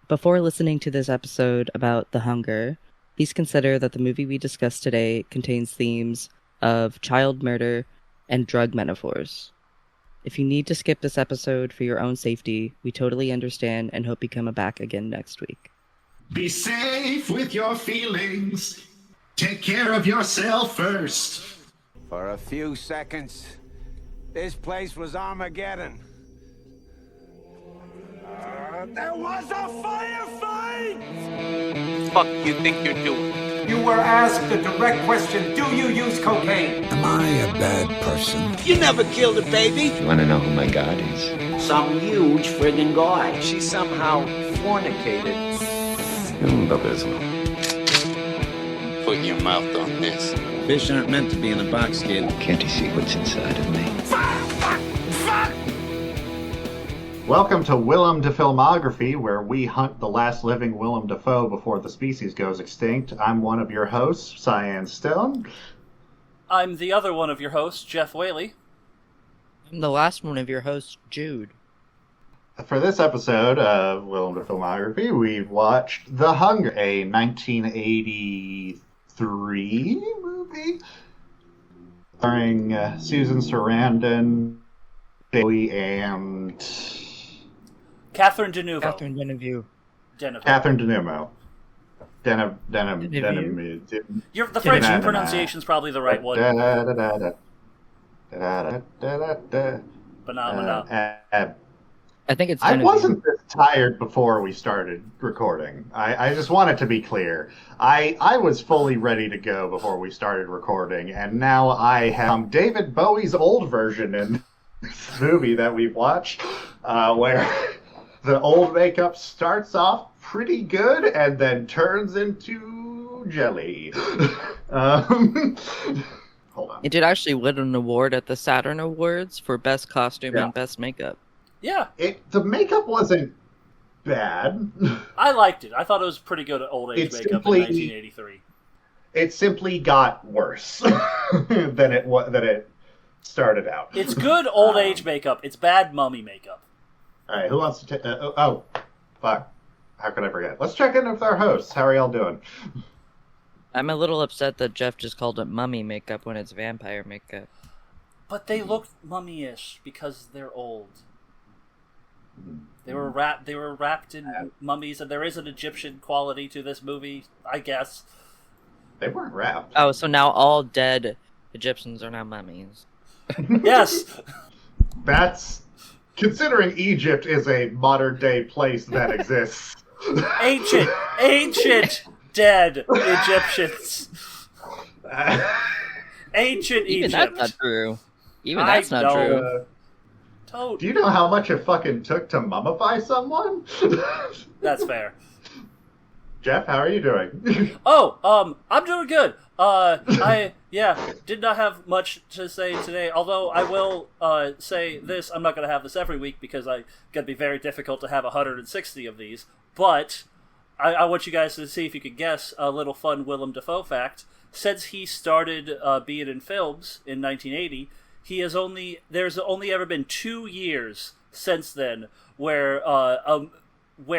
Before listening to this episode about The Hunger, please consider that the movie we discussed today contains themes of child murder and drug metaphors. If you need to skip this episode for your own safety, we totally understand and hope you come back again next week. Be safe with your feelings. Take care of yourself first. For a few seconds, this place was Armageddon. There was a firefight! Fuck you think you're doing? You were asked a direct question. Do you use cocaine? Am I a bad person? You never killed a baby. You want to know who my God is? Some huge friggin' guy. She somehow fornicated. Put your mouth on this. Fish aren't meant to be in a box, kid. Can't you see what's inside of me? Welcome to Willem to Filmography, where we hunt the last living Willem Dafoe before the species goes extinct. I'm one of your hosts, Cyan Stone. I'm the other one of your hosts, Jeff Whaley. I'm the last one of your hosts, Jude. For this episode of Willem to Filmography, we've watched The Hunger, a 1983 movie starring Susan Sarandon, Bowie, and Catherine Deneuve. Catherine Deneuve. Catherine Deneuve. The French pronunciation's probably the right one. Phenomena. I think it's. I wasn't this tired before we started recording. I just want it to be clear. I was fully ready to go before we started recording, and now I have David Bowie's old version in this movie that we've watched, where the old makeup starts off pretty good and then turns into jelly. Hold on. It did actually win an award at the Saturn Awards for Best Costume and Best Makeup. Yeah. The makeup wasn't bad. I liked it. I thought it was pretty good at old age makeup in 1983. It simply got worse than it started out. It's good old age makeup. It's bad mummy makeup. All right, who wants to take... fuck. How could I forget? Let's check in with our hosts. How are y'all doing? I'm a little upset that Jeff just called it mummy makeup when it's vampire makeup. But they look mummy-ish because they're old. They were wrapped in mummies, and there is an Egyptian quality to this movie, I guess. They weren't wrapped. Oh, so now all dead Egyptians are now mummies. Yes! That's... Considering Egypt is a modern-day place that exists. Ancient dead Egyptians. Ancient Even Egypt. that's not true. Even that's not true. Do you know how much it fucking took to mummify someone? That's fair. Jeff, how are you doing? I'm doing good. I did not have much to say today, although I will say this. I'm not going to have this every week because it's going to be very difficult to have 160 of these, but I want you guys to see if you could guess a little fun Willem Dafoe fact. Since he started being in films in 1980, there's only ever been 2 years since then where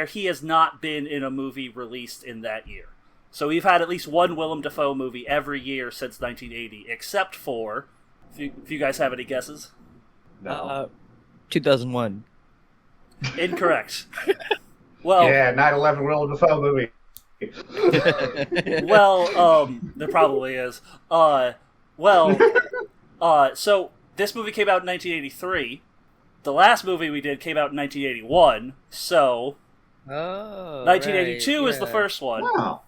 he has not been in a movie released in that year. So we've had at least one Willem Dafoe movie every year since 1980, except for, if you guys have any guesses? No. 2001. Incorrect. Well, yeah, 9/11 Willem Dafoe movie. Well, there probably is. So this movie came out in 1983. The last movie we did came out in 1981. So, 1982 is the first one. Wow.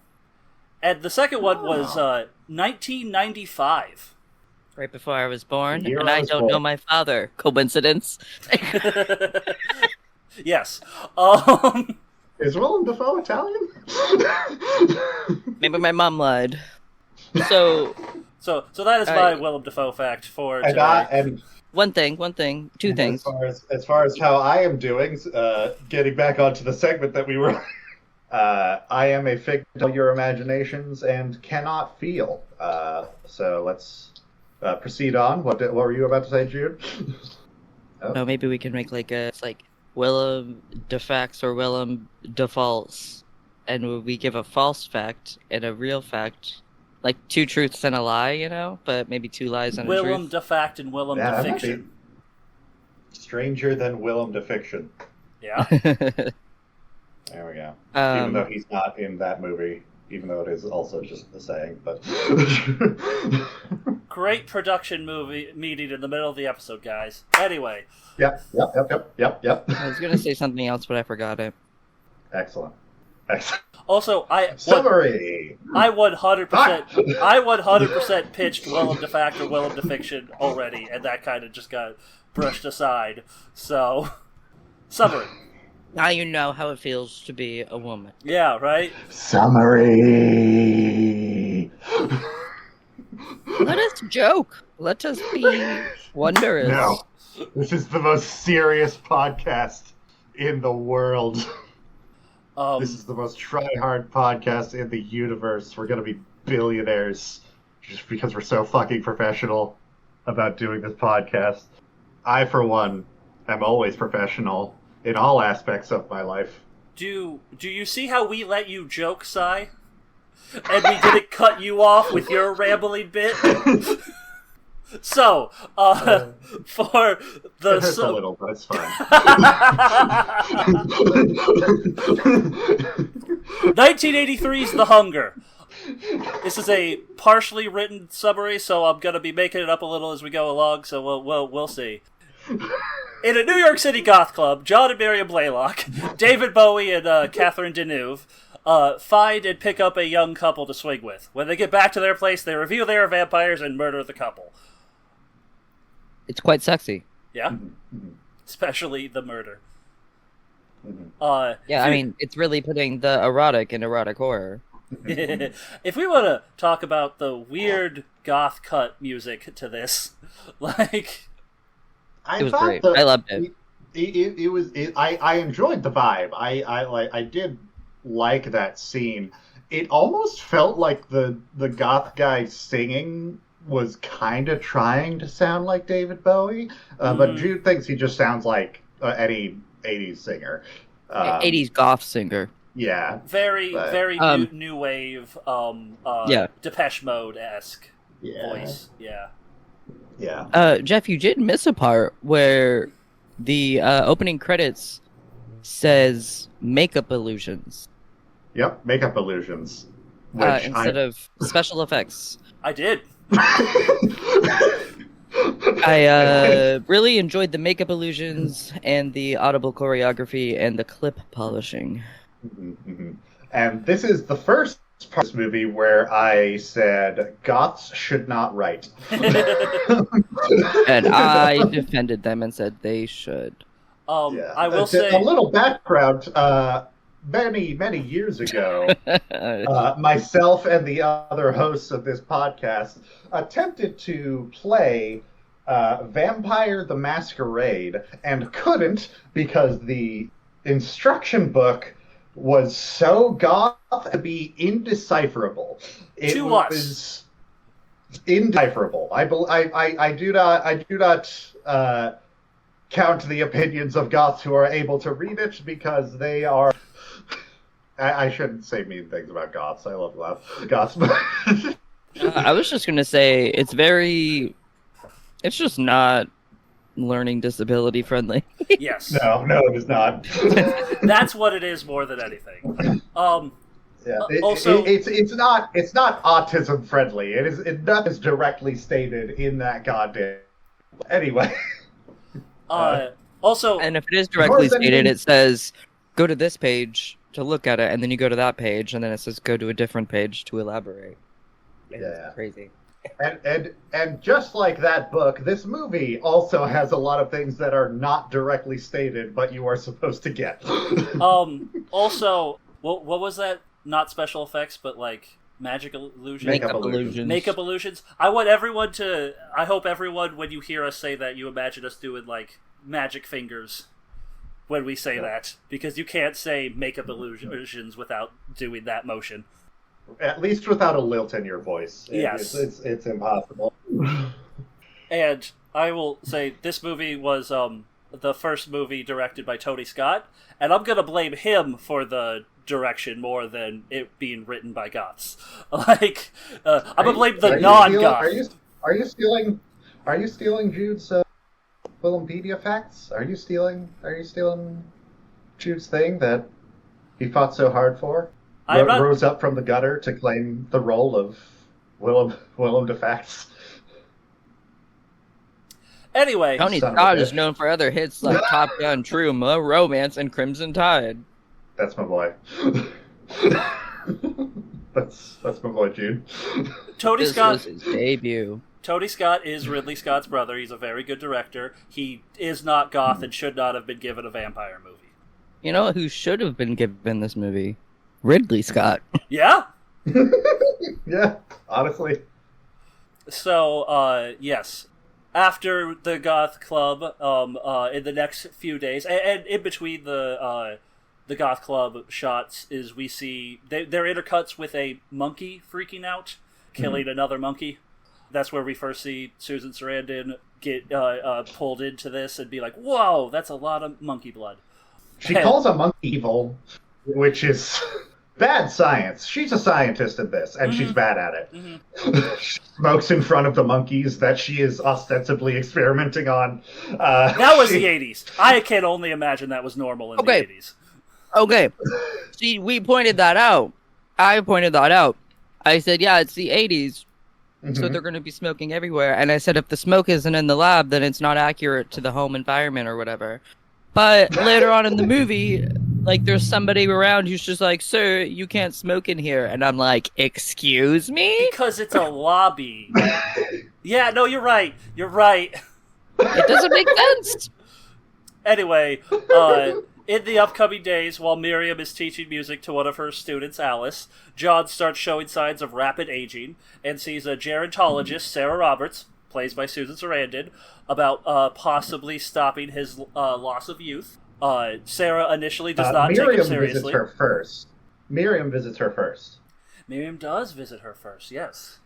And the second one was 1995. Right before I was born, Year and I I was don't born. know my father. Coincidence? Yes. Is Willem Dafoe Italian? Maybe my mom lied. So that is my Willem Dafoe fact for today. And One thing, two things. As far as how I am doing, getting back onto the segment that we were... I am a figment of your imaginations and cannot feel. So let's proceed on. What were you about to say, Jude? No, maybe we can make Willem defects or Willem defaults, and we give a false fact and a real fact, like 2 truths and a lie, you know, but maybe 2 lies and a truth. Willem defact and Willem defiction. Stranger than Willem defiction. Yeah. There we go. Even though he's not in that movie, even though it is also just the saying, but Great production meeting in the middle of the episode, guys. Anyway. Yep. I was gonna say something else, but I forgot it. Excellent. Also, summary. I 100% pitched Willem defact or Willem defiction already, and that kind of just got brushed aside. So, summary. Now you know how it feels to be a woman. Yeah, right? Summary. Let us joke. Let us be wondrous. No. This is the most serious podcast in the world. This is the most try-hard podcast in the universe. We're going to be billionaires just because we're so fucking professional about doing this podcast. I, for one, am always professional in all aspects of my life. Do you see how we let you joke, Sai? And we didn't cut you off with your rambling bit? So, for the... It hurts a little, but it's fine. 1983's The Hunger. This is a partially written summary, so I'm going to be making it up a little as we go along, so we'll see. In a New York City goth club, John and Miriam Blaylock, David Bowie and Catherine Deneuve find and pick up a young couple to swing with. When they get back to their place, they reveal they are vampires and murder the couple. It's quite sexy. Yeah? Especially the murder. I mean, it's really putting the erotic in erotic horror. If we want to talk about the weird goth cut music to this, like... It was great. I loved it. I enjoyed the vibe. I did like that scene. It almost felt like the goth guy singing was kind of trying to sound like David Bowie, but Jude thinks he just sounds like any 80s singer. 80s goth singer. Yeah. Very new wave, Depeche Mode-esque voice. Yeah. Yeah. Jeff, you did miss a part where the opening credits says makeup illusions. Yep, makeup illusions. Instead of special effects. I did. I really enjoyed the makeup illusions and the audible choreography and the clip polishing. Mm-hmm. And this is the first part of this movie where I said goths should not write. And I defended them and said they should. I will say a little background. Many years ago, myself and the other hosts of this podcast attempted to play Vampire the Masquerade and couldn't because the instruction book was so goth to be indecipherable. It was indecipherable. I do not count the opinions of goths who are able to read it because they are. I shouldn't say mean things about goths. I love goths. I was just gonna say it's just not learning disability friendly. Yes. No, it is not. That's what it is more than anything. Also, it's not autism friendly. It's not as directly stated in that goddamn. Anyway. Also, and if it is directly stated, it says go to this page to look at it, and then you go to that page, and then it says go to a different page to elaborate. It's crazy. And just like that book, this movie also has a lot of things that are not directly stated, but you are supposed to get. Also, what was that? Not special effects, but like magic illusions? Makeup illusions. I hope everyone, when you hear us say that, you imagine us doing like magic fingers when we say that, because you can't say makeup illusions without doing that motion. At least without a lilt in your voice. Yes. It's impossible. And I will say this movie was the first movie directed by Tony Scott, and I'm gonna blame him for the direction more than it being written by goths. Like, I'm gonna blame the non-goth. Are you stealing Jude's Willempedia facts? Are you stealing Jude's thing that he fought so hard for? Rose up from the gutter to claim the role of Willem de Facts. Anyway, Tony Scott is known for other hits like Top Gun, True Romance, and Crimson Tide. That's my boy. that's my boy Jude. Tony Scott was his debut. Tony Scott is Ridley Scott's brother. He's a very good director. He is not goth and should not have been given a vampire movie. You know who should have been given this movie? Ridley Scott. Yeah? Yeah, honestly. So, yes. After the goth club, in the next few days, and in between the goth club shots, is we see they're intercuts with a monkey freaking out, killing another monkey. That's where we first see Susan Sarandon get pulled into this and be like, "Whoa, that's a lot of monkey blood." She calls a monkey evil, which is bad science. She's a scientist in this, and she's bad at it. She smokes in front of the monkeys that she is ostensibly experimenting on. That was the 80s. I can only imagine that was normal in the 80s. Okay. See, we pointed that out. I pointed that out. I said, yeah, it's the 80s, so they're going to be smoking everywhere. And I said, if the smoke isn't in the lab, then it's not accurate to the home environment or whatever. But later on in the movie, like, there's somebody around who's just like, sir, you can't smoke in here. And I'm like, excuse me? Because it's a lobby. Yeah, no, you're right. You're right. It doesn't make sense. Anyway, in the upcoming days, while Miriam is teaching music to one of her students, Alice, John starts showing signs of rapid aging and sees a gerontologist, Sarah Roberts, plays by Susan Sarandon, about possibly stopping his loss of youth. Sarah initially does not take him seriously. Miriam visits her first. Miriam does visit her first, yes.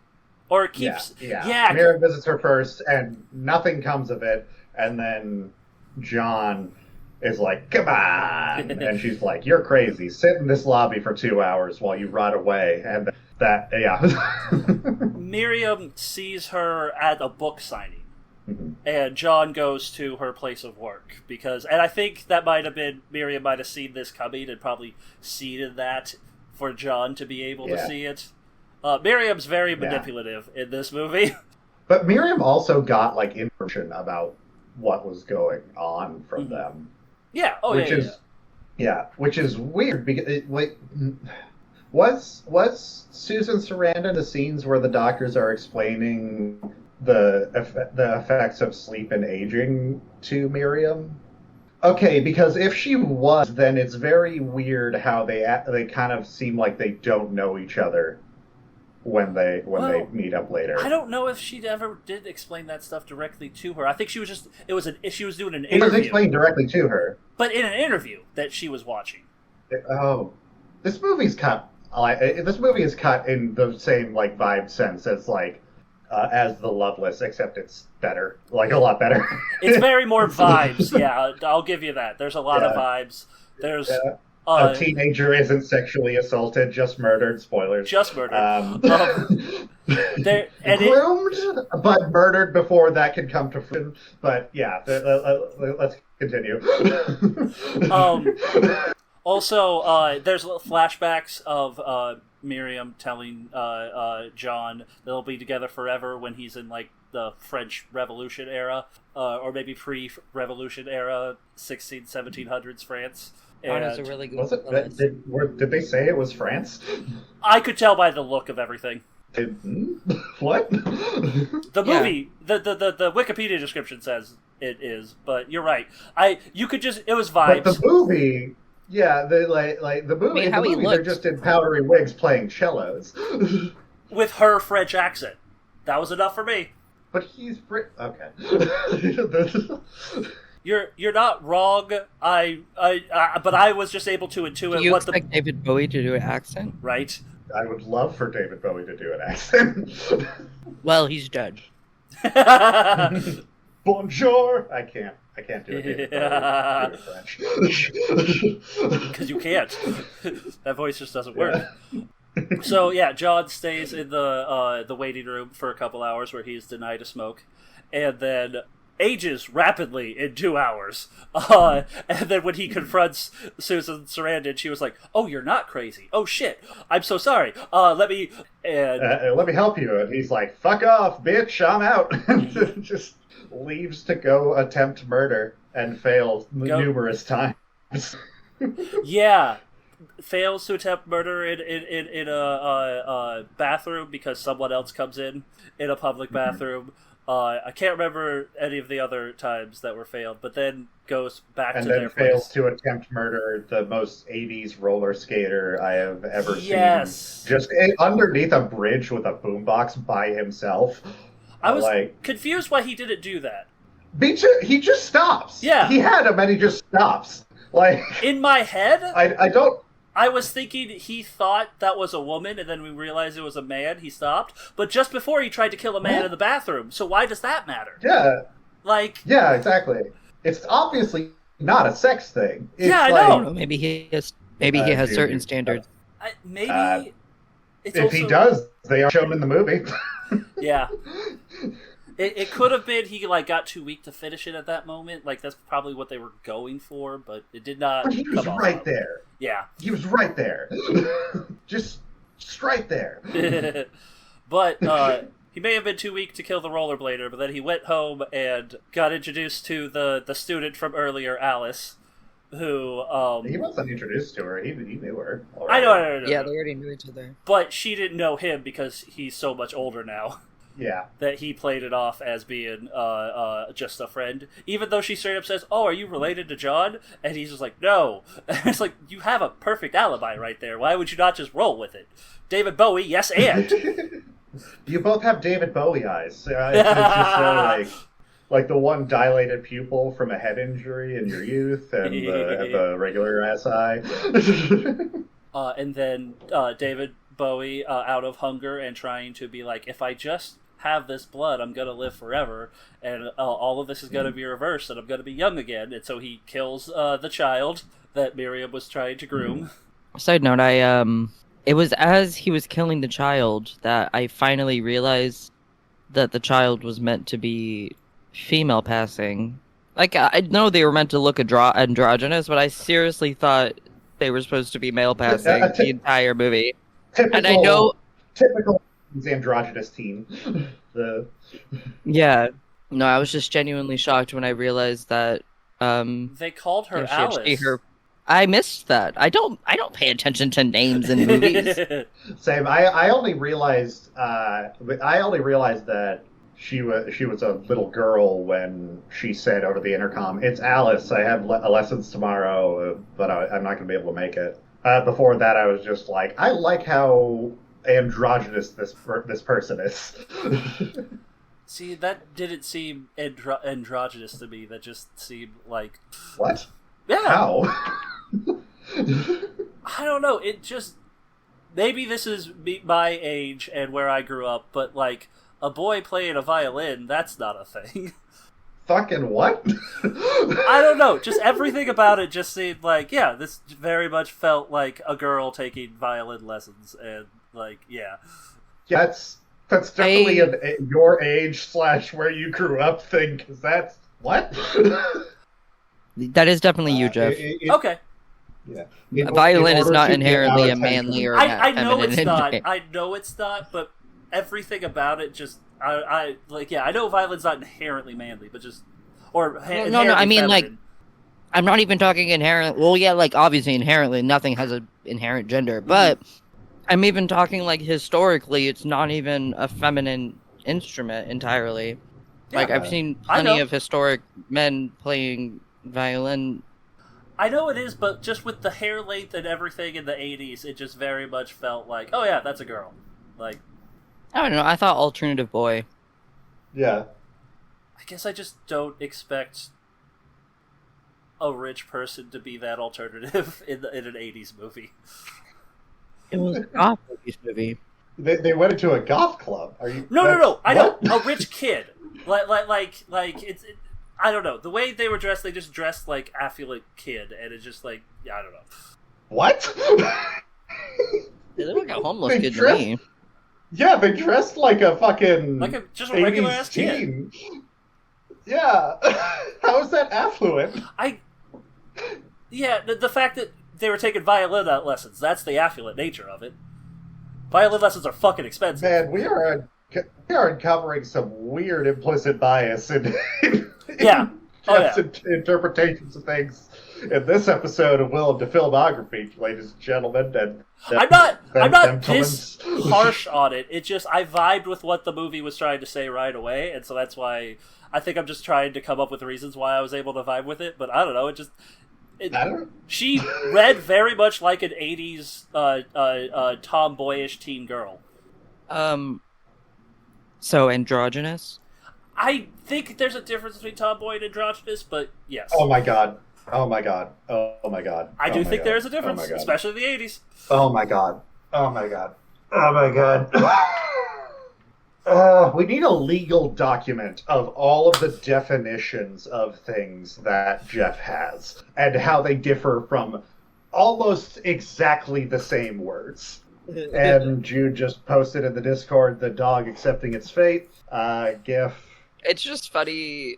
Or it keeps... Yeah. Miriam visits her first, and nothing comes of it, and then John is like, come on! And she's like, you're crazy. Sit in this lobby for 2 hours while you rot away. And that, Miriam sees her at a book signing. And John goes to her place of work and I think that might have been, Miriam might have seen this coming and probably seeded that for John to be able to see it. Miriam's very manipulative in this movie. But Miriam also got, like, information about what was going on from them. Yeah, which is weird because, was Susan Sarandon the scenes where the doctors are explaining the effects of sleep and aging to Miriam? Okay, because if she was, then it's very weird how they kind of seem like they don't know each other when they meet up later. I don't know if she ever did explain that stuff directly to her. I think she was just she was doing an interview. It was explained directly to her, but in an interview that she was watching. This movie is cut in the same, like, vibe sense as, like, as The Loveless, except it's better, like, a lot better. It's very more vibes. Yeah, I'll give you that. There's a lot of vibes. There's a teenager isn't sexually assaulted, just murdered. Spoilers. Just murdered. Groomed, but murdered before that can come to fruition. But yeah, let's continue. Also, there's flashbacks of Miriam telling John they'll be together forever when he's in, like, the French Revolution era, or maybe pre-Revolution era, 1700s France. Is a really good. Was it? Did they say it was France? I could tell by the look of everything. What? The movie, the Wikipedia description says it is, but you're right. It was vibes. But the movie. Yeah, the movie. I mean, how he looked. They're just in powdery wigs playing cellos. With her French accent. That was enough for me. But he's okay. You're not wrong. But I was just able to intuit do you expect David Bowie to do an accent? Right. I would love for David Bowie to do an accent. Well, he's dead. Bonjour. I can't do it. Yeah. French. Because you can't. That voice just doesn't work. So yeah, John stays in the waiting room for a couple hours where he's denied a smoke, and then ages rapidly in 2 hours. And then when he confronts Susan Sarandon, she was like, "Oh, you're not crazy. Oh shit, I'm so sorry. Let me help you." And he's like, "Fuck off, bitch. I'm out." Just leaves to go attempt murder and fails numerous times. Yeah. Fails to attempt murder in a bathroom because someone else comes in a public bathroom. I can't remember any of the other times that were failed, but then goes back to their place. And then fails to attempt murder, the most 80s roller skater I have ever seen. Just underneath a bridge with a boombox by himself. I was confused why he didn't do that. He just stops. Yeah. He had him and he just stops. In my head, I was thinking he thought that was a woman, and then we realized it was a man. He stopped, but just before he tried to kill a man in the bathroom. So why does that matter? Yeah. Yeah, exactly. It's obviously not a sex thing. It's I know. Maybe he has certain standards. If he does, they are shown in the movie. Yeah. It could have been he got too weak to finish it at that moment. That's probably what they were going for, but it did not. But he was right there. Yeah, he was right there. just right there. But he may have been too weak to kill the rollerblader. But then he went home and got introduced to the student from earlier, Alice, who he wasn't introduced to her. He knew her already. I know. Yeah, they already knew each other. But she didn't know him because he's so much older now. Yeah. That he played it off as being just a friend. Even though she straight up says, "Oh, are you related to John?" And he's just like, "No." And it's like, you have a perfect alibi right there. Why would you not just roll with it? David Bowie, yes, and. You both have David Bowie eyes. It's just like the one dilated pupil from a head injury in your youth and the regular ass eye. And then David Bowie, out of hunger and trying to be like, if I just have this blood, I'm going to live forever, and all of this is going to be reversed, and I'm going to be young again. And so he kills the child that Miriam was trying to groom. Side note, it was as he was killing the child that I finally realized that the child was meant to be female passing. I know they were meant to look androgynous, but I seriously thought they were supposed to be male passing the entire movie. And I know typical androgynous teen. Yeah. No, I was just genuinely shocked when I realized that they called her Alice. I missed that. I don't pay attention to names in movies. Same. I only realized that she was a little girl when she said over the intercom, "It's Alice. I have lessons tomorrow, but I'm not going to be able to make it." Before that, I was just like, I like how androgynous this person is. See, that didn't seem androgynous to me. That just seemed like... What? Yeah. How? I don't know. It just... Maybe this is my age and where I grew up, but a boy playing a violin, that's not a thing. Fucking what? I don't know. Just everything about it just seemed this very much felt like a girl taking violin lessons, and yeah. That's definitely your age / where you grew up thing, because that's what? That is definitely you, Jeff. Okay. Yeah. A violin is not inherently a manly or I know it's not. instrument. I know it's not, but everything about it just... I know violin's not inherently manly, but just... No, I mean, feminine. I'm not even talking inherent... Well, yeah, obviously, inherently, nothing has an inherent gender, but I'm even talking, historically, it's not even a feminine instrument entirely. Yeah, I've seen plenty of historic men playing violin. I know it is, but just with the hair length and everything in the 80s, it just very much felt like, oh yeah, that's a girl. I don't know, I thought alternative boy. Yeah. I guess I just don't expect a rich person to be that alternative in an 80s movie. It was a goth movie. They went into a goth club. Are you? No. I know a rich kid. It's I don't know. The way they were dressed, they just dressed like affluent kid, and it's just like, yeah, I don't know. What? They look like a homeless They kid dress- to me. Yeah, they dressed like a fucking Just a regular 80s ass kid. teen. Yeah. How is that affluent? Yeah, the fact that they were taking violin lessons, that's the affluent nature of it. Violin lessons are fucking expensive. Man, we are uncovering some weird implicit bias in Yeah. Jeff's interpretations of things in this episode of Willem to Filmography, ladies and gentlemen. And I'm not this harsh on it. It just, I vibed with what the movie was trying to say right away, and so that's why I think I'm just trying to come up with reasons why I was able to vibe with it. But I don't know. She read very much like an 80s tomboyish teen girl. So androgynous? I think there's a difference between tomboy and androgynous, but yes. Oh my god. Oh my god. Oh my god. I do think there is a Oh difference, my god. especially in the 80s. Oh my god. Oh my god. Oh my god. We need a legal document of all of the definitions of things that Jeff has and how they differ from almost exactly the same words. And Jude just posted in the Discord the dog accepting its fate. GIF. It's just funny,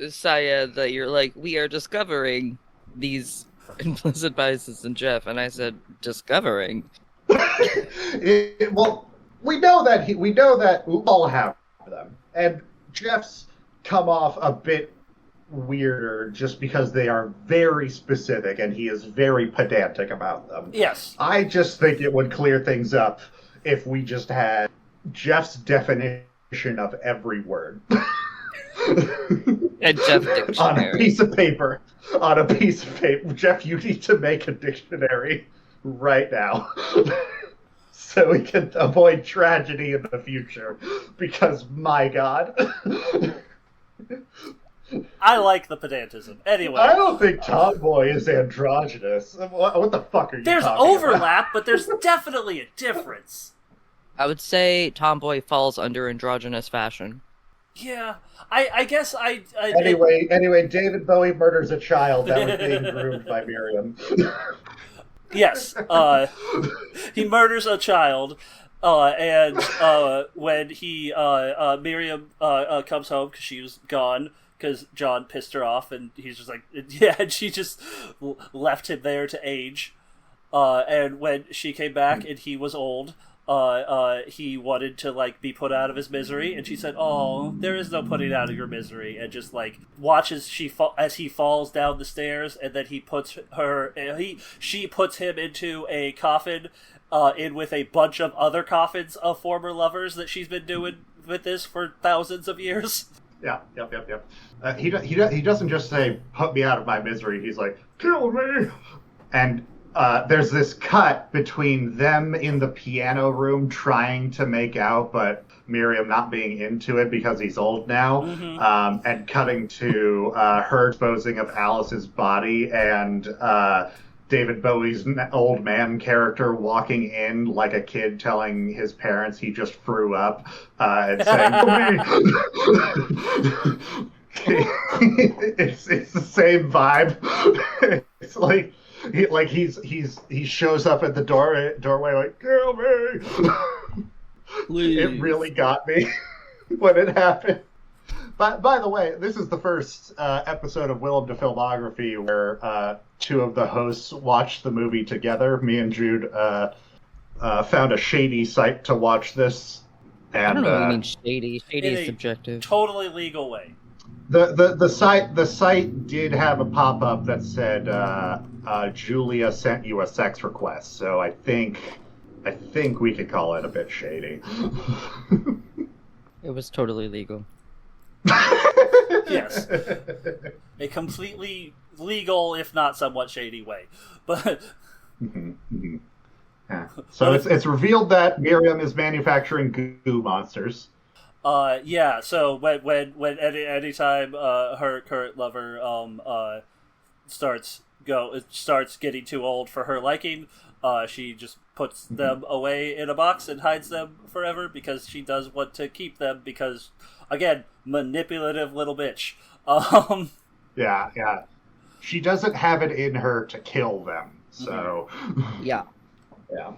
Saya, that you're like, we are discovering these implicit biases in Jeff, and I said, discovering? Well, we know that we all have them, and Jeff's come off a bit weirder just because they are very specific and he is very pedantic about them. Yes. I just think it would clear things up if we just had Jeff's definition of every word. A Jeff dictionary. On a piece of paper. Jeff, you need to make a dictionary right now. So we can avoid tragedy in the future. Because, my God. I like the pedantism. Anyway. I don't think tomboy is androgynous. What the fuck are you There's talking overlap, about? but there's definitely a difference. I would say tomboy falls under androgynous fashion. Yeah, I guess I Anyway, David Bowie murders a child that was being groomed by Miriam. Yes, he murders a child, and when Miriam comes home because she was gone because John pissed her off, and he's just like, yeah, and she just left him there to age, and when she came back and he was old, he wanted to like be put out of his misery, and she said, "Oh, there is no putting out of your misery," and just like watches as he falls down the stairs, and then she puts him into a coffin, in with a bunch of other coffins of former lovers that she's been doing with this for thousands of years. Yeah, yep. He doesn't just say, "Put me out of my misery." He's like, "Kill me," and. There's this cut between them in the piano room trying to make out, but Miriam not being into it because he's old now, and cutting to her disposing of Alice's body and David Bowie's old man character walking in like a kid telling his parents he just threw up and saying, it's the same vibe. It's like... He shows up at the doorway like, "Kill me!" Please. It really got me when it happened. But by the way, this is the first episode of Willem to Filmography where two of the hosts watched the movie together. Me and Jude found a shady site to watch this. And, I don't know what you mean shady. Shady in is a subjective. Totally legal way. The site did have a pop-up that said Julia sent you a sex request, so I think we could call it a bit shady. It was totally legal. Yes, a completely legal, if not somewhat shady way, but. Yeah. So it's revealed that Miriam is manufacturing goo monsters. Yeah, so when anytime her current lover starts getting too old for her liking, she just puts them away in a box and hides them forever because she does want to keep them because, again, manipulative little bitch. Yeah. She doesn't have it in her to kill them, so... Yeah. Yeah.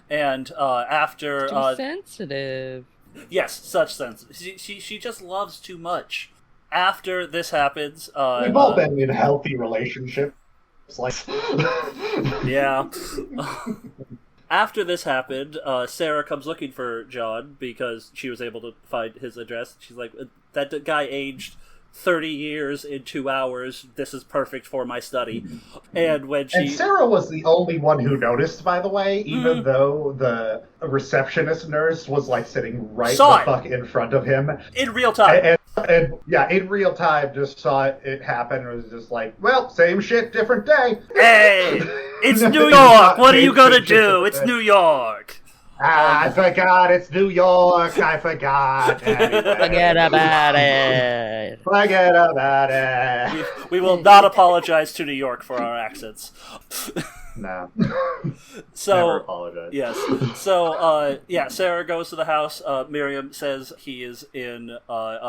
And after... Too sensitive. Yes, such sense. She just loves too much. After this happens... We've all been in healthy relationships. Like... Yeah. After this happened, Sarah comes looking for John because she was able to find his address. She's like, that guy aged 30 years in 2 hours. This is perfect for my study. And Sarah was the only one who noticed, by the way, even though the receptionist nurse was like sitting right the fuck in front of him. In real time. And yeah, in real time, just saw it happen and was just like, well, same shit, different day. Hey, it's New York. What are you going to do? It's New York. I forgot it's New York. I forgot. Anyway. Forget about it. Forget about it. We will not apologize to New York for our accents. No. Never apologize. Yes. So, Sarah goes to the house. Miriam says he is in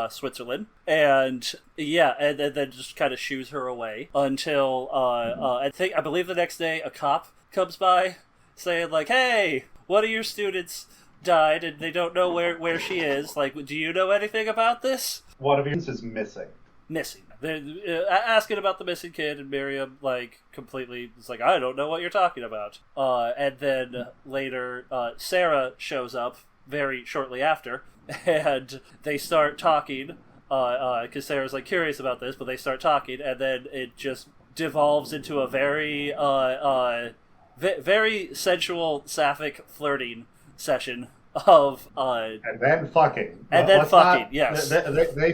Switzerland. And then just kind of shoos her away until, I believe the next day a cop comes by saying, like, hey, one of your students died and they don't know where she is. Like, do you know anything about this? One of yours is missing. Missing. They're asking about the missing kid, and Miriam, like, completely is like, I don't know what you're talking about. And then later, Sarah shows up very shortly after, and they start talking, because Sarah's, like, curious about this, but they start talking, and then it just devolves into a very, very sensual, sapphic flirting session of and then fucking yes, they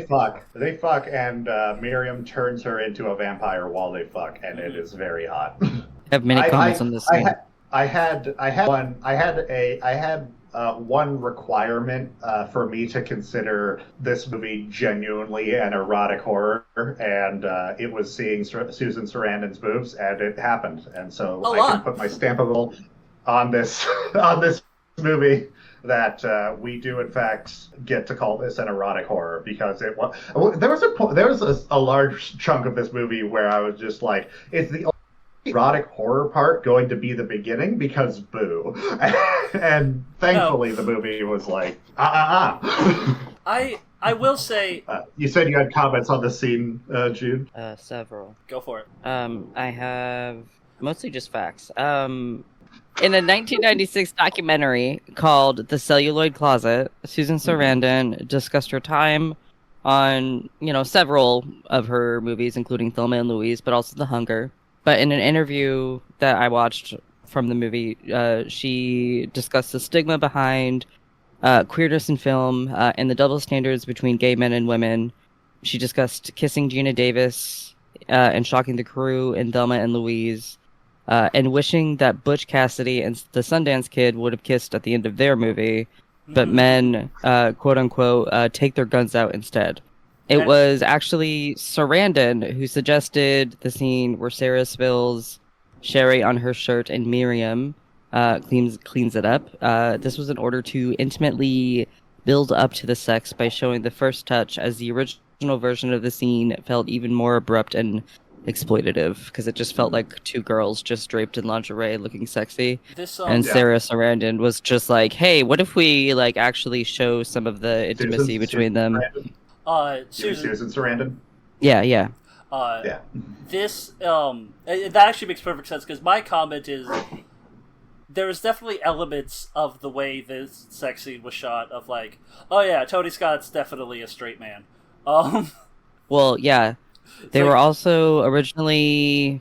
fuck and Miriam turns her into a vampire while they fuck, and it is very hot. I have many comments on this. I had one requirement for me to consider this movie genuinely an erotic horror, and it was seeing Susan Sarandon's boobs, and it happened, and so I can put my stamp of approval on this movie. That we do in fact get to call this an erotic horror, because there was a large chunk of this movie where I was just like, is the erotic horror part going to be the beginning, because boo. And thankfully the movie was like I will say you said you had comments on the scene, Jude. Several. Go for it. I have mostly just facts. In a 1996 documentary called The Celluloid Closet, Susan Sarandon discussed her time on, several of her movies, including Thelma and Louise, but also The Hunger. But in an interview that I watched from the movie, she discussed the stigma behind queerness in film and the double standards between gay men and women. She discussed kissing Gina Davis and shocking the crew in Thelma and Louise. And wishing that Butch Cassidy and the Sundance Kid would have kissed at the end of their movie, but men, quote-unquote, take their guns out instead. It was actually Sarandon who suggested the scene where Sarah spills sherry on her shirt and Miriam cleans it up. This was in order to intimately build up to the sex by showing the first touch, as the original version of the scene felt even more abrupt and exploitative, because it just felt like two girls just draped in lingerie looking sexy. Sarah Sarandon was just like, hey, what if we actually show some of the intimacy between them? Susan Sarandon? Yeah. This that actually makes perfect sense, because my comment is there was definitely elements of the way this sex scene was shot of like, oh yeah, Tony Scott's definitely a straight man. Well, yeah. They were also originally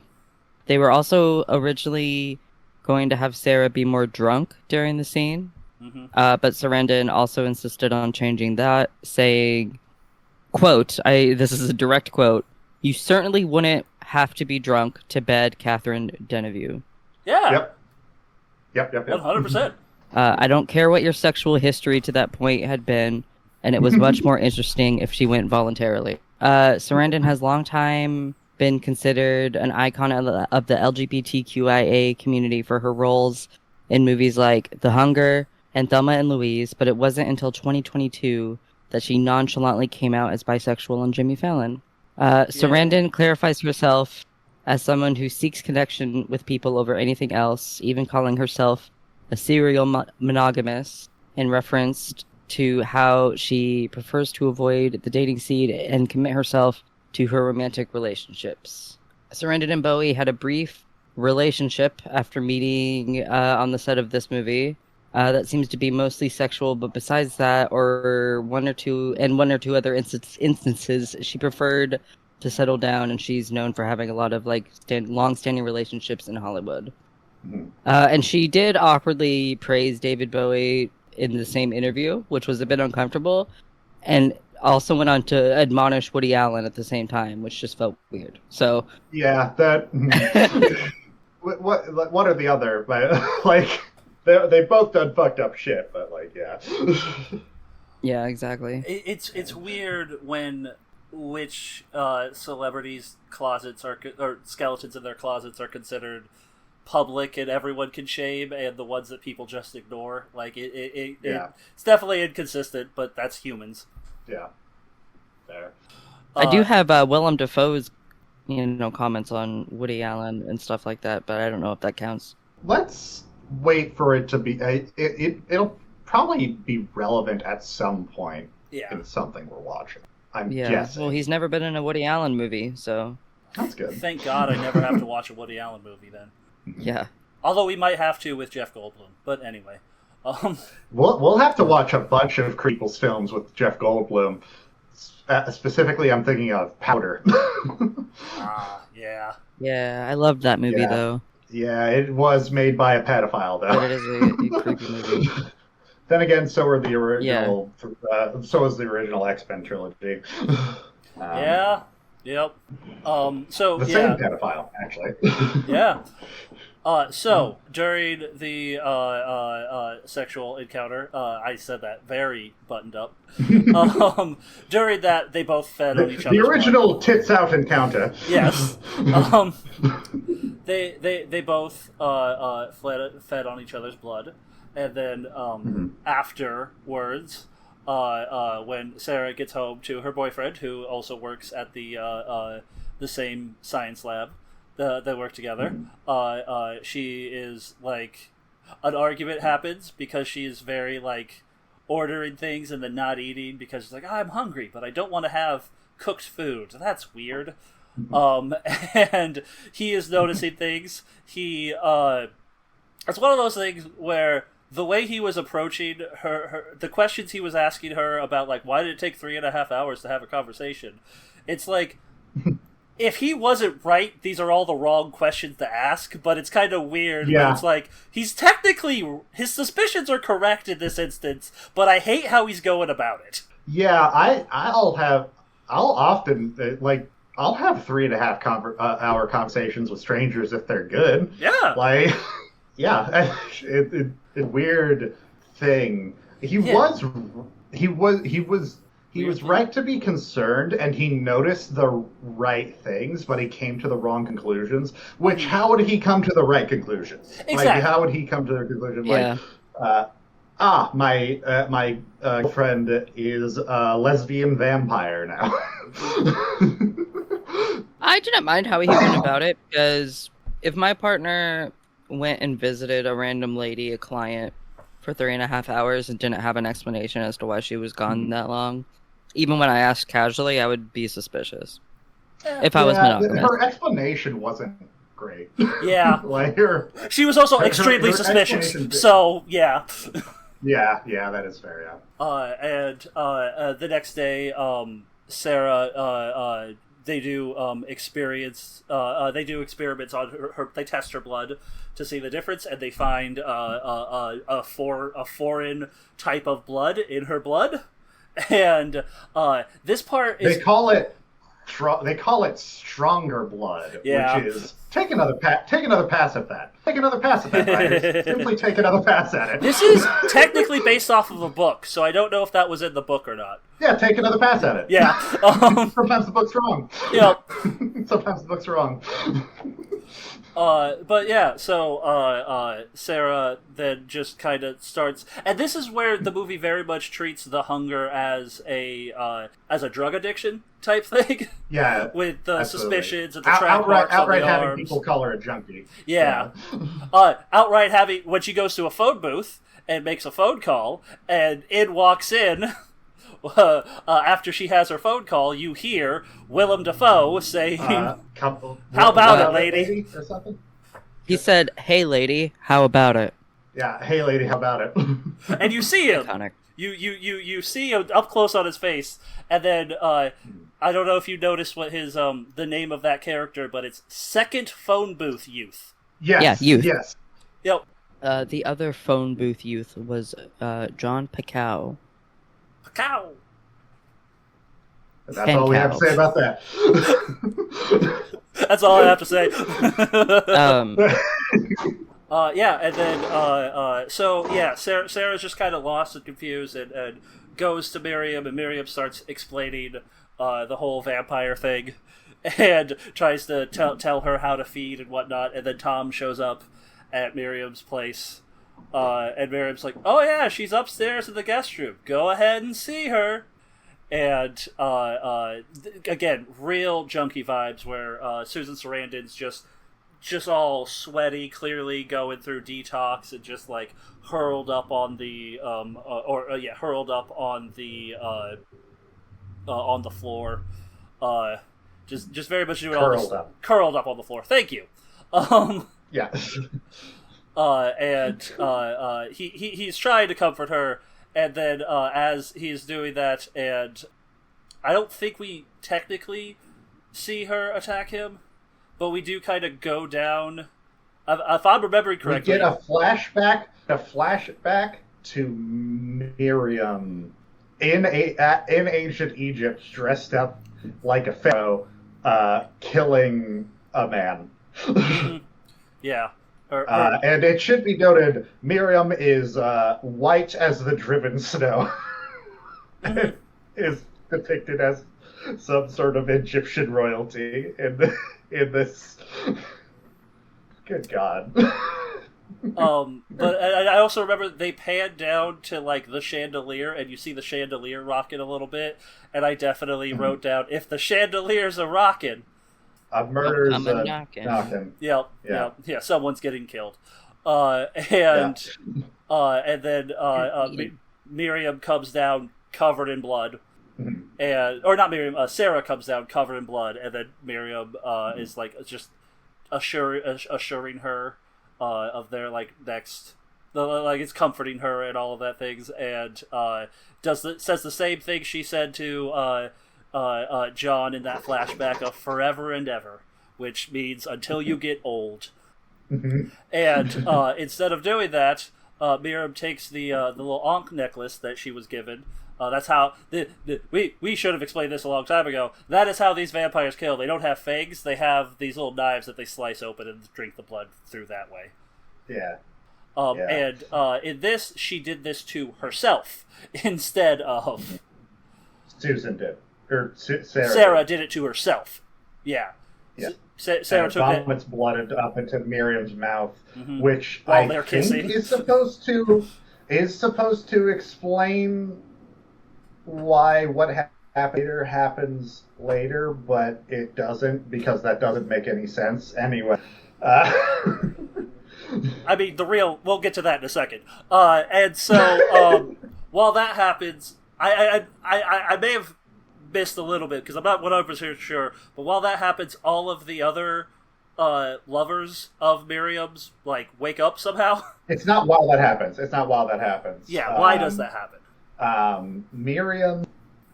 going to have Sarah be more drunk during the scene. Mm-hmm. But Sarandon also insisted on changing that, saying, quote, this is a direct quote, "You certainly wouldn't have to be drunk to bed Catherine Deneuve." Yeah. Yep. 100%. I don't care what your sexual history to that point had been, and it was much more interesting if she went voluntarily. Sarandon has long time been considered an icon of the LGBTQIA community for her roles in movies like The Hunger and Thelma and Louise, but it wasn't until 2022 that she nonchalantly came out as bisexual on Jimmy Fallon. Sarandon clarifies herself as someone who seeks connection with people over anything else, even calling herself a serial monogamist in reference to how she prefers to avoid the dating scene and commit herself to her romantic relationships. Sarandon and Bowie had a brief relationship after meeting on the set of this movie that seems to be mostly sexual, but besides that, or one or two other instances, she preferred to settle down, and she's known for having a lot of like long-standing relationships in Hollywood. And she did awkwardly praise David Bowie in the same interview, which was a bit uncomfortable, and also went on to admonish Woody Allen at the same time, which just felt weird. So yeah, that what are the other like they both done fucked up shit, but like yeah. Yeah, exactly. It's weird when which celebrities' closets or skeletons in their closets are considered public and everyone can shame, and the ones that people just ignore. Like it's definitely inconsistent, but that's humans. Yeah, fair. I do have Willem Dafoe's, comments on Woody Allen and stuff like that, but I don't know if that counts. Let's wait for it to be. It'll probably be relevant at some point in something we're watching. I'm guessing. Well, he's never been in a Woody Allen movie, so that's good. Thank God I never have to watch a Woody Allen movie then. Yeah. Although we might have to with Jeff Goldblum, but anyway. We'll have to watch a bunch of Creeples films with Jeff Goldblum. Specifically, I'm thinking of Powder. Yeah. Yeah, I loved that movie though. Yeah, it was made by a pedophile though. But it is a creepy movie. Then again, so were the original. So was the original X-Men trilogy. Yeah. Yep. So the same pedophile, actually. Yeah. So during the sexual encounter, I said that very buttoned up. During that, they both fed on each other. The original tits out encounter. Yes. They both fed on each other's blood, and then afterwards, when Sarah gets home to her boyfriend, who also works at the same science lab. They work together. She is like, an argument happens because she is very like ordering things and then not eating because she's like, I'm hungry, but I don't want to have cooked food. That's weird. And he is noticing things. It's one of those things where the way he was approaching her, the questions he was asking her about like, why did it take 3.5 hours to have a conversation? It's like, if he wasn't right, these are all the wrong questions to ask, but it's kind of weird. Yeah. It's like, his suspicions are correct in this instance, but I hate how he's going about it. Yeah, I'll often, I'll have 3.5 hour conversations with strangers if they're good. Yeah. Like, yeah, it's a weird thing. He was right to be concerned, and he noticed the right things, but he came to the wrong conclusions. Which, how would he come to the right conclusions? Exactly. Like, how would he come to the conclusion? Yeah. Like, my girlfriend is a lesbian vampire now. I do not mind how he went about it, because if my partner went and visited a random lady, a client, for 3.5 hours and didn't have an explanation as to why she was gone that long, even when I asked casually, I would be suspicious. If I was monogamous. Her explanation wasn't great. Yeah. Like she was also extremely suspicious. So, yeah. Yeah, that is fair, yeah. And the next day, Sarah, they do experiments on her. They test her blood to see the difference, and they find a foreign type of blood in her blood. And this part is... They call it They call it stronger blood, Yeah. which is take another pass at that. Take another pass at that, writers. Simply take another pass at it. This is technically based off of a book, so I don't know if that was in the book or not. Yeah, take another pass at it. Yeah. Sometimes the book's wrong. Yeah. Sometimes the book's wrong. But yeah, so Sarah then just kind of starts, and this is where the movie very much treats the hunger as a drug addiction type thing. Yeah, with the absolutely. suspicions and the track marks outright on the having arms. people call her a junkie. Yeah, outright having when she goes to a phone booth and makes a phone call, and in walks in. After she has her phone call, you hear Willem Dafoe saying, "How about it, lady?" or something. He said, "Hey, lady, how about it?" Yeah, hey, lady, how about it? And you see him. Iconic. You see him up close on his face, and then I don't know if you noticed what his the name of that character, but it's Second Phone Booth Youth. Yes, Yeah, youth. Yes. Yep. The other phone booth youth was John Pacow. Cow. That's all we have to say about that. That's all I have to say. Yeah, and then so yeah, Sarah's just kind of lost and confused, and goes to Miriam, and Miriam starts explaining the whole vampire thing, and tries to tell her how to feed and whatnot, and then Tom shows up at Miriam's place, and Miriam's like, "Oh yeah, she's upstairs in the guest room. Go ahead and see her." And again, real junkie vibes where Susan Sarandon's just all sweaty, clearly going through detox, and just like hurled up on the hurled up on the floor, just very much doing all this curled up on the floor. Thank you. Yeah. And he's trying to comfort her. And then as he's doing that, and I don't think we technically see her attack him, but we do kind of go down. If I'm remembering correctly, we get a flashback to Miriam in ancient Egypt, dressed up like a pharaoh, killing a man. Yeah. And it should be noted, Miriam is white as the driven snow. Is depicted as some sort of Egyptian royalty in this. Good God. But I also remember they panned down to like the chandelier, and you see the chandelier rocking a little bit, and I definitely wrote down, if the chandelier's a rocking, a murder's knocking. Yep. Someone's getting killed, and then Miriam comes down covered in blood, or not Miriam. Sarah comes down covered in blood, and then Miriam is like just assuring her of their like next, like it's comforting her and all of that things, and says the same thing she said to John in that flashback of forever and ever, which means until you get old. And instead of doing that, Miriam takes the little Ankh necklace that she was given. That's how we should have explained this a long time ago. That is how these vampires kill. They don't have fangs. They have these little knives that they slice open and drink the blood through that way. Yeah. And in this, she did this to herself instead of Susan did. Sarah did it to herself. Yeah. Yeah. Sarah took it. Vomits blood up into Miriam's mouth, which While I they're think kissing. is supposed to explain why what happens later, but it doesn't, because that doesn't make any sense anyway. I mean, we'll get to that in a second. And so while that happens, I may have missed a little bit because I'm not 100% sure, but while that happens, all of the other lovers of Miriam's like wake up somehow. It's not while that happens. Yeah, why does that happen? Miriam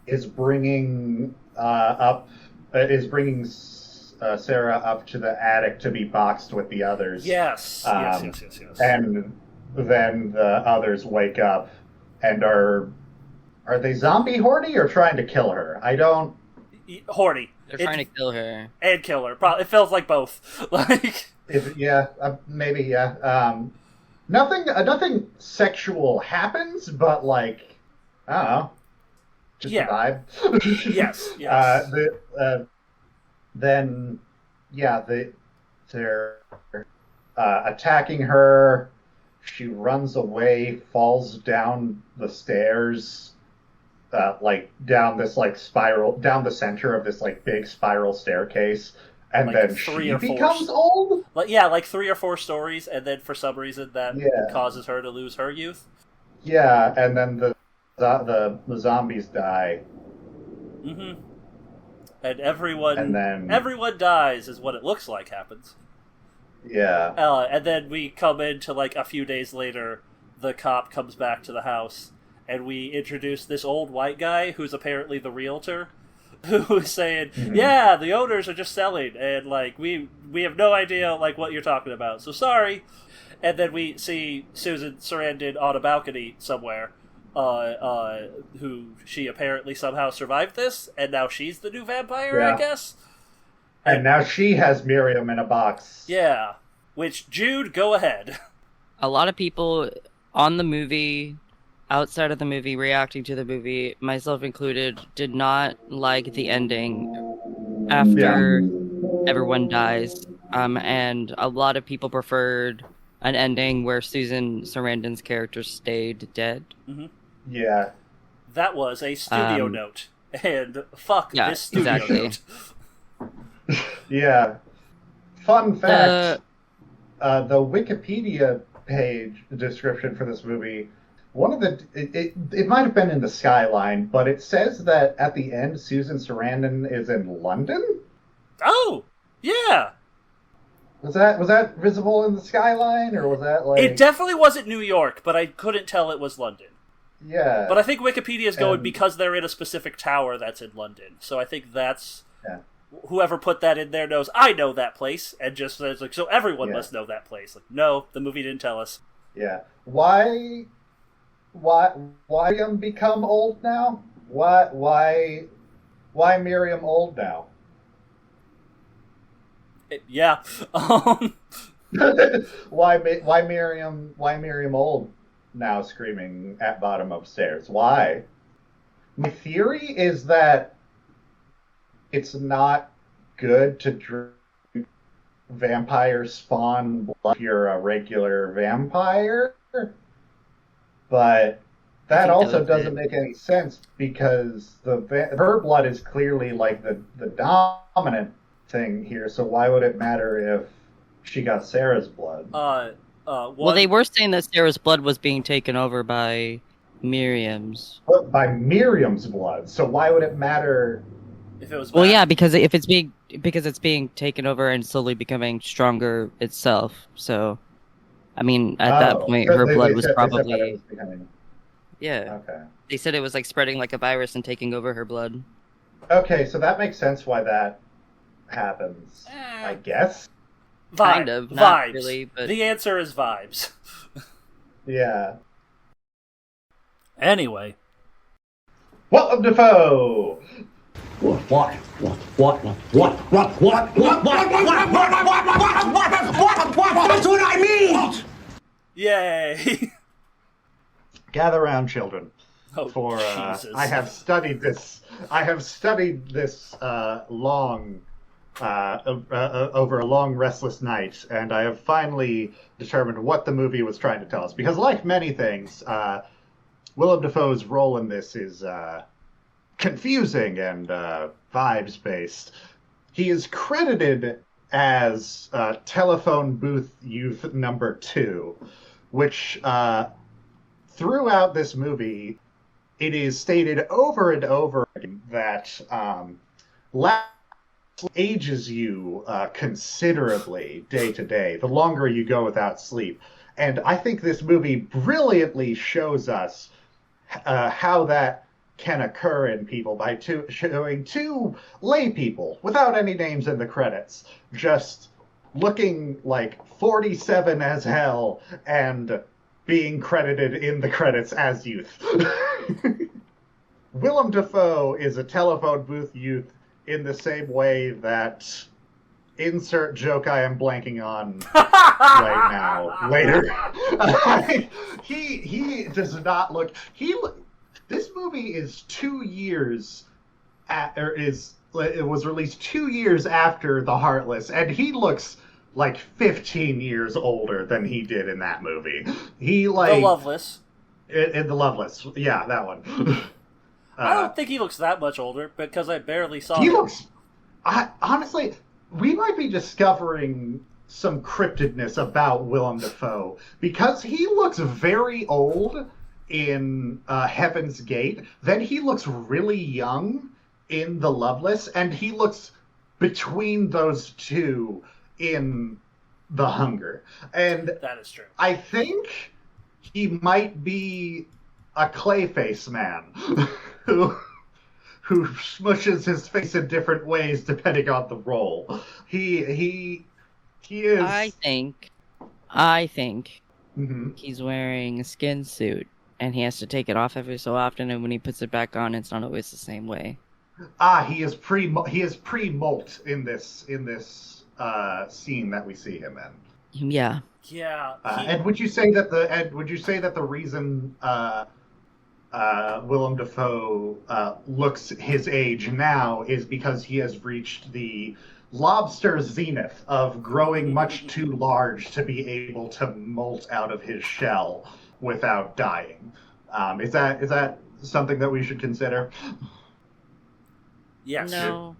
is bringing Sarah up to the attic to be boxed with the others. Yes. Yes. And then the others wake up and are they zombie horny or trying to kill her? I don't. Horny. They're trying to kill her. And kill her. It feels like both. Like, maybe, yeah. Nothing sexual happens, but like, I don't know, just a vibe. Yes. They're attacking her. She runs away, falls down the stairs, like down this like spiral, down the center of this like big spiral staircase, and like then she becomes old. Like 3 or 4 stories, and then for some reason that causes her to lose her youth. Yeah, and then the zombies die. Mm-hmm. And everyone dies is what it looks like happens. Yeah. And then we come into like a few days later, the cop comes back to the house, and we introduce this old white guy who's apparently the realtor, who's saying, "Yeah, the owners are just selling, and like we have no idea like what you're talking about, so sorry." And then we see Susan Sarandon on a balcony somewhere, who she apparently somehow survived this, and now she's the new vampire, I guess. And now she has Miriam in a box. Yeah. Which, Jude, go ahead. A lot of people on the movie, outside of the movie, reacting to the movie, myself included, did not like the ending after everyone dies. And a lot of people preferred an ending where Susan Sarandon's character stayed dead. Mm-hmm. Yeah. That was a studio note. And fuck this studio note. Yeah. Fun fact, the Wikipedia page description for this movie, one of the it might have been in the skyline, but it says that at the end Susan Sarandon is in London. Oh, yeah. Was that visible in the skyline, or was that like? It definitely wasn't New York, but I couldn't tell it was London. Yeah. But I think Wikipedia is going because they're in a specific tower that's in London. So I think that's whoever put that in there knows I know that place, and just says like, so everyone must know that place. Like, no, the movie didn't tell us. Yeah. Why Miriam become old now? Why Miriam old now? Why Miriam old now, screaming at bottom upstairs? Why? My theory is that it's not good to drink vampire spawn blood if you're a regular vampire, but that also doesn't make any sense because her blood is clearly like the dominant thing here, so why would it matter if she got Sarah's blood? Well, they were saying that Sarah's blood was being taken over by Miriam's. By Miriam's blood, so why would it matter? If it was well, yeah, because it's being taken over and slowly becoming stronger itself. So, I mean, at that point, her blood was probably Okay. They said it was like spreading like a virus and taking over her blood. Okay, so that makes sense why that happens. I guess. Kind of, not vibes. really, but the answer is vibes. Yeah. Anyway. Willem Dafoe! What? That's what I mean! Yay! Gather round, children. For Jesus. I have studied this. Long over a long, restless night, and I have finally determined what the movie was trying to tell us. Because, like many things, Willem Dafoe's role in this is confusing and vibes-based. He is credited as telephone booth youth number 2, which throughout this movie, it is stated over and over again that ages you considerably day to day, the longer you go without sleep. And I think this movie brilliantly shows us how that can occur in people by showing 2 lay people without any names in the credits, just looking like 47 as hell and being credited in the credits as youth. Willem Dafoe is a telephone booth youth in the same way that insert joke I am blanking on right now later. he does not look. This movie is 2 years it was released 2 years after The Heartless, and he looks like 15 years older than he did in that movie. He like The Loveless. In The Loveless, yeah, that one. I don't think he looks that much older because I barely saw he him. looks. Honestly, we might be discovering some cryptidness about Willem Dafoe because he looks very old in Heaven's Gate. Then he looks really young in The Loveless, and he looks between those two in The Hunger. And that is true. I think he might be a Clayface man who smushes his face in different ways depending on the role. He is. I think he's wearing a skin suit, and he has to take it off every so often. And when he puts it back on, it's not always the same way. He is pre-molt in this scene that we see him in. Yeah. Yeah. And would you say that the reason Willem Dafoe looks his age now is because he has reached the lobster zenith of growing much too large to be able to molt out of his shell without dying? Is that something that we should consider? Yes. No.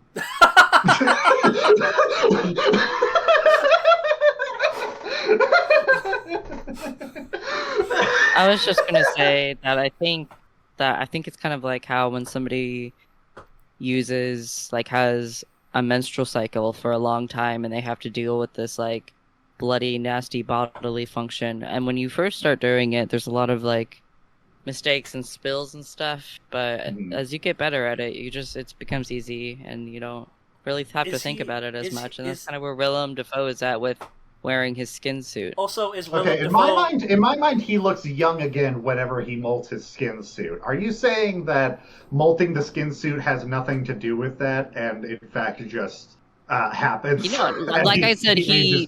I was just gonna say that I think it's kind of like how when somebody has a menstrual cycle for a long time and they have to deal with this like bloody, nasty bodily function, and when you first start doing it, there's a lot of like mistakes and spills and stuff, but as you get better at it, it becomes easy and you don't really have to think about it as much, and that's kind of where Willem Dafoe is at with wearing his skin suit. Also, is Willem Okay, Dafoe... in my mind, he looks young again whenever he molts his skin suit. Are you saying that molting the skin suit has nothing to do with that, and in fact just happens? You know, like I said, he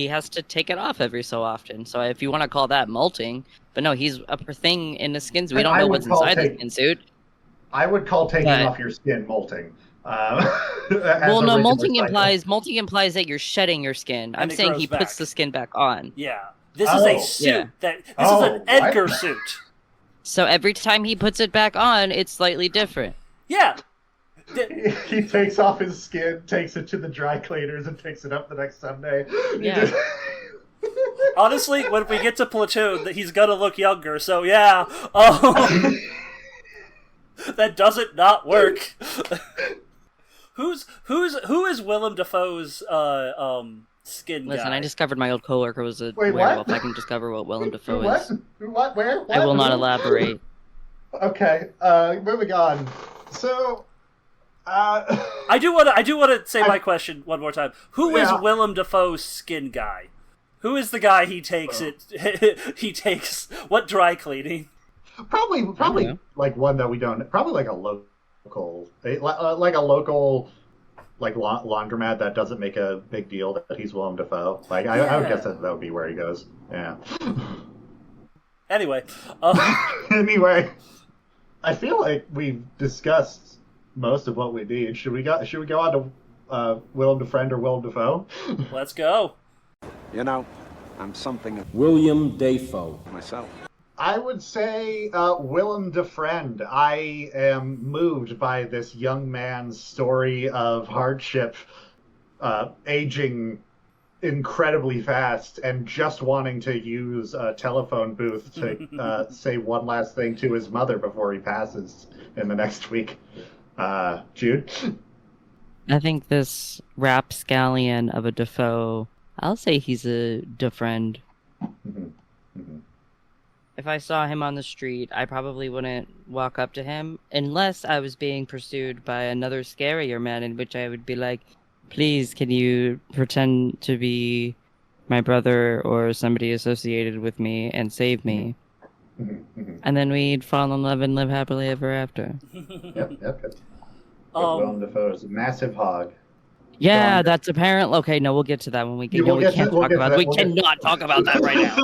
has to take it off every so often. So if you want to call that molting, but no, he's a thing in the skin suit. We don't know what's inside the skin suit. I would call taking off your skin molting. Well, no, molting implies that you're shedding your skin. I'm saying he puts the skin back on. Yeah, this is a suit. This is an Edgar suit. So every time he puts it back on, it's slightly different. Yeah. He takes off his skin, takes it to the dry cleaners, and picks it up the next Sunday. Yeah. Honestly, when we get to Platoon, he's gonna look younger. So yeah, that doesn't not work. Who is Willem Dafoe's skin guy? Listen, I discovered my old coworker was a Wait, werewolf. what? I can discover what Willem Dafoe What? is. What? Where? What? I will not elaborate. Okay, moving on. So, I do want to say my question one more time. Who is Willem Dafoe's skin guy? Who is the guy he takes he takes what dry cleaning? Probably like one that we don't. Probably like a local, laundromat that doesn't make a big deal that he's Willem Dafoe. Like I would guess that would be where he goes. Yeah. Anyway. Anyway, I feel like we've discussed most of what we need. Should we go on to Willem Dafoe or Willem Dafoe? Let's go. You know, I'm something of William Dafoe. myself. I would say Willem Dafoe. I am moved by this young man's story of hardship, aging incredibly fast, and just wanting to use a telephone booth to say one last thing to his mother before he passes in the next week. Jude? I think this rapscallion of a Dafoe, I'll say he's a defriend. Mm-hmm. Mm-hmm. If I saw him on the street, I probably wouldn't walk up to him unless I was being pursued by another scarier man, in which I would be like, please, can you pretend to be my brother or somebody associated with me and save me? And then we'd fall in love and live happily ever after. Yep. Willem Dafoe's massive hog. Yeah, Stronger. that's apparent. Okay, no, we'll get to that when we get. Yeah, No, we can't talk about. We cannot talk about that right now.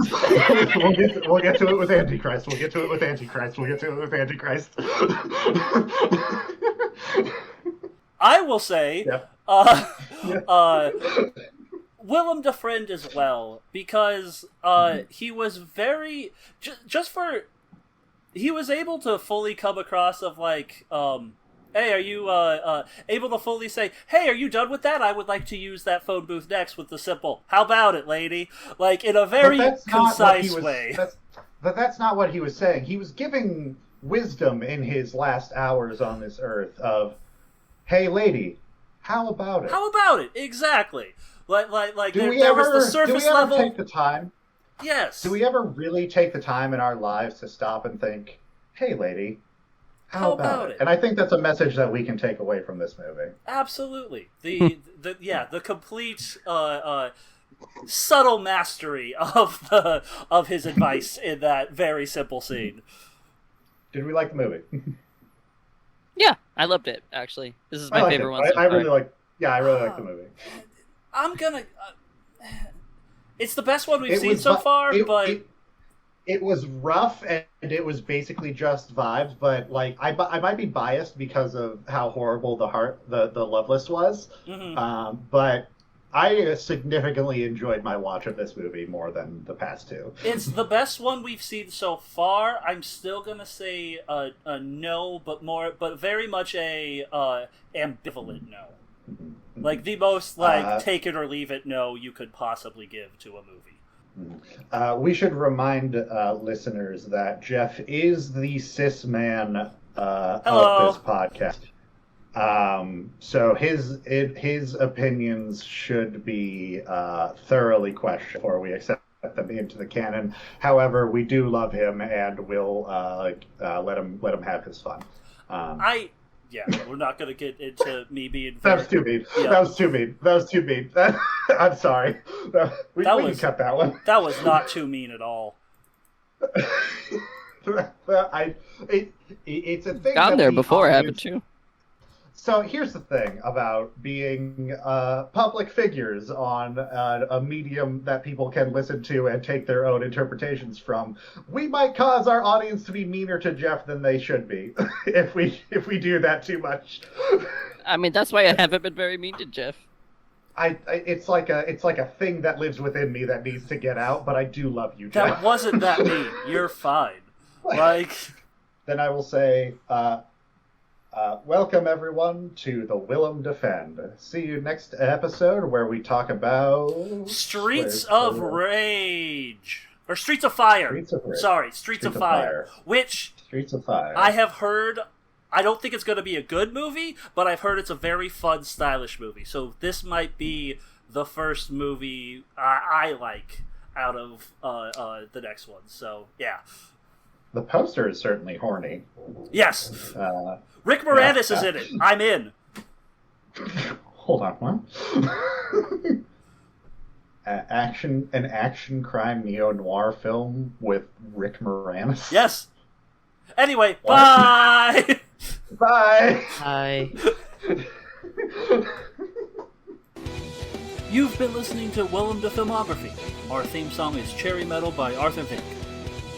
We'll get to it with Antichrist. We'll get to it with Antichrist. I will say, Willem Defriend as well, because he was very he was able to fully come across of like, hey, are you able to fully say, hey, are you done with that? I would like to use that phone booth next with the simple, how about it, lady? Like, in a very concise way. But that's not what he was saying. He was giving wisdom in his last hours on this earth of, hey, lady, how about it? How about it? Exactly. Like there was the surface Do level. we ever take the time? Yes. Do we ever really take the time in our lives to stop and think, hey, lady, how about it? And I think that's a message that we can take away from this movie. Absolutely. The complete subtle mastery of his advice in that very simple scene. Did we like the movie? Yeah, I loved it. Actually, this is my favorite one. I really like the movie. I'm gonna. It's the best one we've seen so far, but it was rough and it was basically just vibes. But like, I might be biased because of how horrible the love list was. Mm-hmm. But I significantly enjoyed my watch of this movie more than the past two. It's the best one we've seen so far. I'm still gonna say a no, but very much a ambivalent no. Like the most take it or leave it no you could possibly give to a movie. We should remind listeners that Jeff is the cis man of this podcast. So his opinions should be thoroughly questioned before we accept them into the canon. However, we do love him and we'll let him have his fun. We're not going to get into me being... That was too mean. Yeah. That was too mean. I'm sorry. We can cut that one. That was not too mean at all. It's a thing. Gone there before, haven't you? So here's the thing about being public figures on a medium that people can listen to and take their own interpretations from. We might cause our audience to be meaner to Jeff than they should be if we do that too much. I mean, that's why I haven't been very mean to Jeff. It's like a thing that lives within me that needs to get out. But I do love you, Jeff. That wasn't that mean. You're fine. Then I will say. Welcome, everyone, to the Willem Defend. See you next episode where we talk about... Streets of Rage. Or Streets of Fire. Streets of Fire. Streets of Fire. I have heard... I don't think it's going to be a good movie, but I've heard it's a very fun, stylish movie. So this might be the first movie I like out of the next one. So, yeah. The poster is certainly horny. Yes. Rick Moranis is in it. I'm in. Hold on, what? An action crime neo-noir film with Rick Moranis? Yes. Anyway, bye! Bye! Bye. You've been listening to Willem the Filmography. Our theme song is Cherry Metal by Arthur Vink.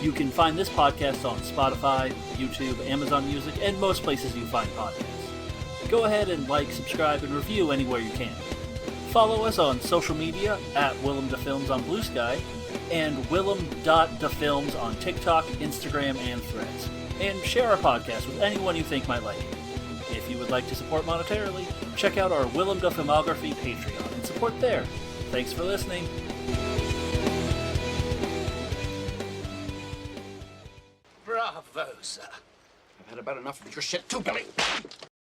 You can find this podcast on Spotify, YouTube, Amazon Music, and most places you find podcasts. Go ahead and like, subscribe, and review anywhere you can. Follow us on social media at WillemDaFilms on Blue Sky and Willem.DaFilms on TikTok, Instagram, and Threads. And share our podcast with anyone you think might like it. If you would like to support monetarily, check out our Willem the Filmography Patreon and support there. Thanks for listening. Bravo, sir. I've had about enough of your shit too, Billy.